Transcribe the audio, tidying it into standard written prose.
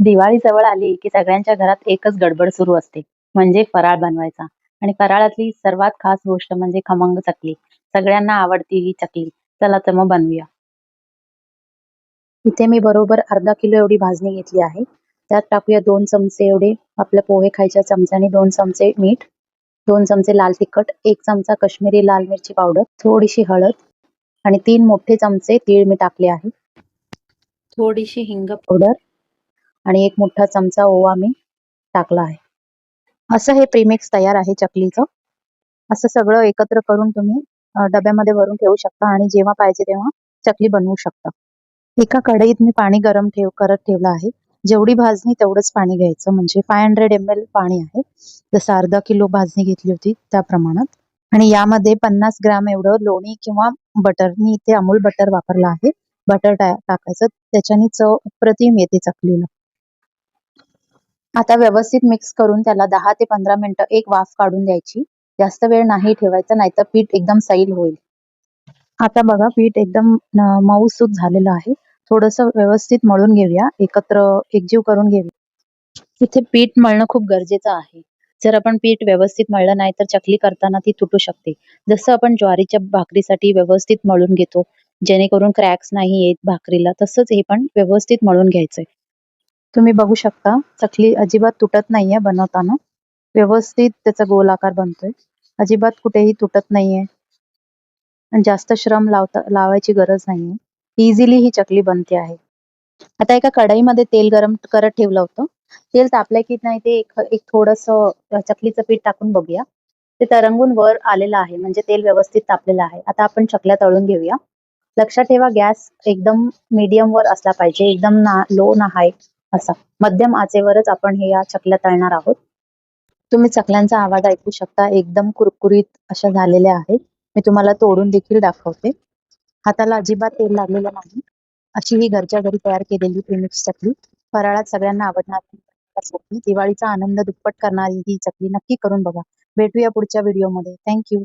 दिवाळी जवळ आली की सगळ्यांच्या घरात एकच गडबड सुरू असते, म्हणजे फराळ बनवायचा. आणि फराळातली सर्वात खास गोष्ट म्हणजे खमंग चकली. सगळ्यांना आवडती ही चकली. चला तर मग बनवूया. इथे मी बरोबर अर्धा किलो एवढी भाजणी घेतली आहे. त्यात टाकूया 2 चमचे एवढे आपल्या पोहे खायच्या चमच्याने 2 चमचे मीठ, 2 चमचे लाल तिखट, 1 चमचा काश्मीरी लाल मिरची पावडर, थोडीशी हळद आणि 3 मोठे चमचे तीळ मी टाकले आहे. थोडीशी हिंग पावडर आणि 1 मोठा चमचा ओवा मी टाकला आहे. असं हे प्रीमिक्स तयार आहे चकलीचं. असं सगळं एकत्र करून तुम्ही डब्यामध्ये भरून ठेवू शकता आणि जेव्हा पाहिजे तेव्हा चकली बनवू शकता. एका कढईत मी पाणी गरम करत ठेवलं आहे. जेवढी भाजणी तेवढंच पाणी घ्यायचं, म्हणजे 500 ml पाणी आहे. जसं अर्धा किलो भाजणी घेतली होती त्या प्रमाणात. आणि यामध्ये 50 ग्रॅम एवढं लोणी किंवा बटर, मी इथे अमूल बटर वापरलं आहे. बटर टाकायचं, त्याच्याने चव अप्रतिम येते चकलीला. आता व्यवस्थित मिक्स करून त्याला 10 ते 15 मिनिटं एक वाफ काढून द्यायची. जास्त वेळ नाही ठेवायचा, नाहीतर पीठ एकदम सैल होईल. आता बघा पीठ एकदम मऊसूत झालेलं आहे. थोडंसं व्यवस्थित मळून घेऊया, एकत्र एकजीव करून घेऊया. इथे पीठ मळणं खूप गरजेचं आहे. जर आपण पीठ व्यवस्थित मळलं नाही तर चकली करताना ती तुटू शकते. जसं आपण ज्वारीच्या भाकरीसाठी व्यवस्थित मळून घेतो, जेणेकरून क्रॅक्स नाही येत भाकरीला, तसंच हे पण व्यवस्थित मळून घ्यायचंय. तुम्ही बघू शकता चकली अजिबात तुटत नाहीये बनवताना. व्यवस्थित त्याचा गोल आकार बनतोय. अजिबात कुठेही तुटत नाहीये. आणि जास्त श्रम लावायची गरज नाहीये. इझिली ही चकली बनते आहे. आता एका कढईमध्ये तेल गरम करत ठेवलं होतं. तेल तापलंय की नाही ते एक एक थोडंसं चकलीचं पीठ टाकून बघूया. ते तरंगून वर आलेलं आहे, म्हणजे तेल व्यवस्थित तापलेलं आहे. आता आपण चकल्या तळून घेऊया. लक्षात ठेवा गॅस एकदम मीडियम वर असला पाहिजे, एकदम लो ना हाय असा. मध्यम आचेवरच आपण हे या चकल्या तळणार आहोत. तुम्ही चकल्यांचा आवाज ऐकू शकता, एकदम कुरकुरीत अशा झालेल्या आहेत. मी तुम्हाला तोडून देखील दाखवते. हाताला अजिबात तेल लागलेलं नाही. अशी ही घरच्या घरी तयार केलेली प्रीमिक्स चकली फराळात सगळ्यांना आवडणारी चकली, दिवाळीचा आनंद दुप्पट करणारी ही चकली नक्की करून बघा. भेटूया पुढच्या व्हिडिओमध्ये. Thank you.